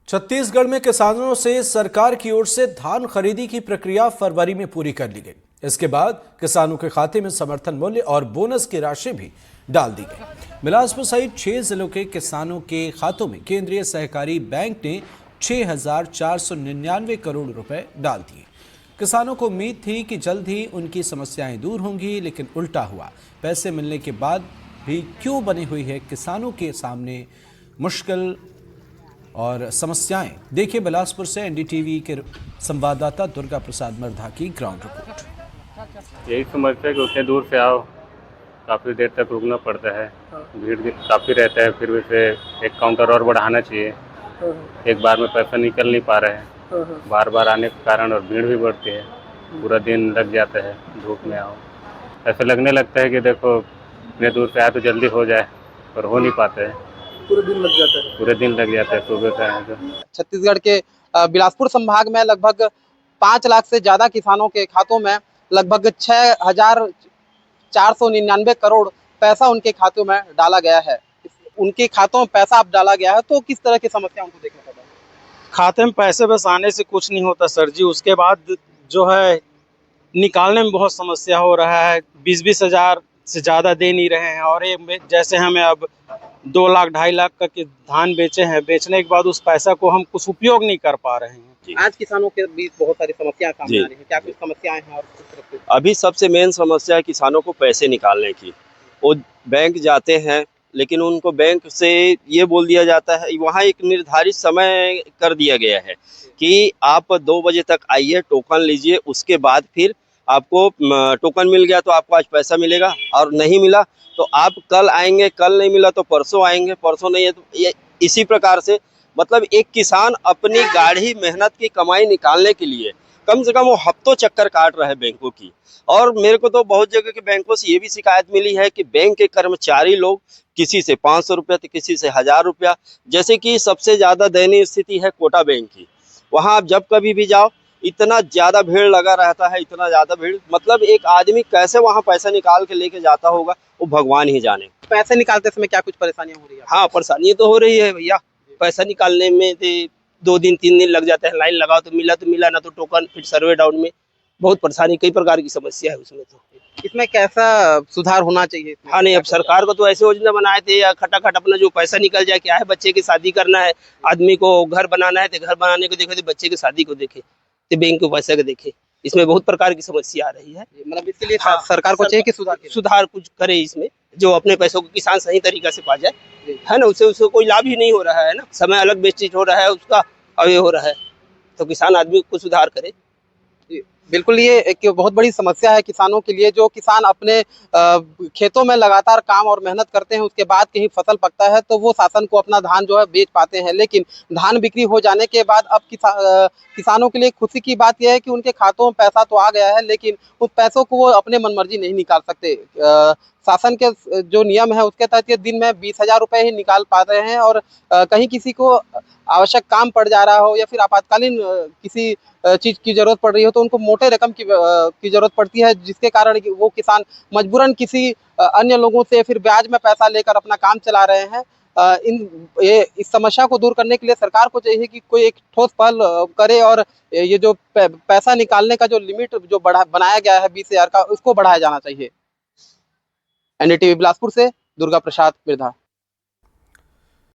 छत्तीसगढ़ में किसानों से सरकार की ओर से धान खरीदी की प्रक्रिया फरवरी में पूरी कर ली गई। इसके बाद किसानों के खाते में समर्थन मूल्य और बोनस की राशि भी डाल दी गई। बिलासपुर सहित 6 जिलों के किसानों के खातों में केंद्रीय सहकारी बैंक ने 6,499 करोड़ रुपए डाल दिए। किसानों को उम्मीद थी कि जल्द ही उनकी समस्याएं दूर होंगी, लेकिन उल्टा हुआ। पैसे मिलने के बाद भी क्यों बनी हुई है किसानों के सामने मुश्किल और समस्याएं। देखिए बिलासपुर से एनडीटीवी के संवाददाता दुर्गा प्रसाद मर्धा की ग्राउंड रिपोर्ट। यही समस्या कि उतने दूर से आओ, काफ़ी देर तक रुकना पड़ता है, भीड़ काफ़ी रहता है। फिर वैसे एक काउंटर और बढ़ाना चाहिए, एक बार में पैसा निकल नहीं पा रहे हैं, बार बार आने के कारण, और भीड़ भी बढ़ती है, पूरा दिन लग जाता है धूप में आओ। ऐसा लगने लगता है कि देखो इतने दूर से आए तो जल्दी हो जाए, पर हो नहीं पाता है, पूरे दिन लग जाता है। पूरे दिन लग जाता है सुबह से आए तो। छत्तीसगढ़ के बिलासपुर संभाग में लगभग 5 लाख से ज्यादा किसानों के खातों में लगभग 6,499 करोड़ पैसा उनके खातों में डाला गया है। उनके खातों में पैसा अब डाला गया है तो किस तरह की समस्या उनको देखना पड़ रहा है? खाते में पैसे बस आने से कुछ नहीं होता सर जी, उसके बाद जो है निकालने में बहुत समस्या हो रहा है। 20-20 हजार से ज़्यादा दे नहीं रहे हैं, और ये जैसे हमें अब 2 लाख 2.5 लाख का के धान बेचे हैं, बेचने के बाद उस पैसा को हम कुछ उपयोग नहीं कर पा रहे हैं। आज किसानों के बीच बहुत सारी समस्याएं सामने आ रही हैं, क्या कुछ समस्याएं हैं और किस तरह की? अभी सबसे मेन समस्या है किसानों को पैसे निकालने की। वो बैंक जाते हैं, लेकिन उनको बैंक से ये बोल दिया जाता है, वहाँ एक निर्धारित समय कर दिया गया है कि आप 2 बजे तक आइए, टोकन लीजिए, उसके बाद फिर आपको टोकन मिल गया तो आपको आज पैसा मिलेगा, और नहीं मिला तो आप कल आएंगे, कल नहीं मिला तो परसों आएंगे, परसों नहीं है तो ये इसी प्रकार से, मतलब एक किसान अपनी गाढ़ी मेहनत की कमाई निकालने के लिए कम से कम वो हफ्तों चक्कर काट रहा है बैंकों की। और मेरे को तो बहुत जगह के बैंकों से ये भी शिकायत मिली है कि बैंक के कर्मचारी लोग किसी से 500 रुपया तो किसी से 1000 रुपया, जैसे कि सबसे ज़्यादा दयनीय स्थिति है कोटा बैंक की। वहाँ आप जब कभी भी जाओ इतना ज़्यादा भीड़ लगा रहता है, इतना ज़्यादा भीड़, मतलब एक आदमी कैसे वहाँ पैसा निकाल के लेके जाता होगा वो भगवान ही जाने। पैसे निकालते समय क्या कुछ परेशानियां हो रही है? हाँ, परेशानी तो हो रही है भैया। पैसा निकालने में 2 दिन 3 दिन लग जाते हैं, लाइन लगाओ तो मिला ना तो टोकन, फिर सर्वे डाउन में बहुत परेशानी, कई प्रकार की समस्या है उसमें। तो इसमें कैसा सुधार होना चाहिए? हाँ नहीं, अब सरकार को तो ऐसे योजना बनाए थे या खटाखट अपना जो पैसा निकल जाए, क्या है बच्चे की शादी करना है, आदमी को घर बनाना है तो घर बनाने को देखे, तो बच्चे की शादी को देखे, तो बैंक को पैसा को देखे। इसमें बहुत प्रकार की समस्या आ रही है। मतलब इसके लिए सरकार को चाहिए कि सुधार कुछ करे इसमें, जो अपने पैसों को किसान सही तरीका से पा जाए, है ना। उससे कोई लाभ ही नहीं हो रहा है ना, समय अलग वेस्टेज हो रहा है उसका, अब ये हो रहा है, तो किसान आदमी को सुधार करे। बिल्कुल, ये एक बहुत बड़ी समस्या है किसानों के लिए। जो किसान अपने खेतों में लगातार काम और मेहनत करते हैं, उसके बाद कहीं फसल पकता है तो वो शासन को अपना धान जो है बेच पाते हैं, लेकिन धान बिक्री हो जाने के बाद अब किसानों के लिए खुशी की बात यह है कि उनके खातों में पैसा तो आ गया है, लेकिन उस पैसों को वो अपने मनमर्जी नहीं निकाल सकते। शासन के जो नियम है उसके तहत ये दिन में 20,000 रुपये ही निकाल पा रहे हैं, और कहीं किसी को आवश्यक काम पड़ जा रहा हो या फिर आपातकालीन किसी चीज़ की जरूरत पड़ रही हो तो उनको मोटे रकम की जरूरत पड़ती है, जिसके कारण वो किसान मजबूरन किसी अन्य लोगों से फिर ब्याज में पैसा लेकर अपना काम चला रहे हैं। इस समस्या को दूर करने के लिए सरकार को चाहिए कि कोई एक ठोस पहल करे, और ये जो पैसा निकालने का जो लिमिट जो बनाया गया है 20,000 का, उसको बढ़ाया जाना चाहिए। एनडीटीवी बिलासपुर से दुर्गा प्रसाद मृधा।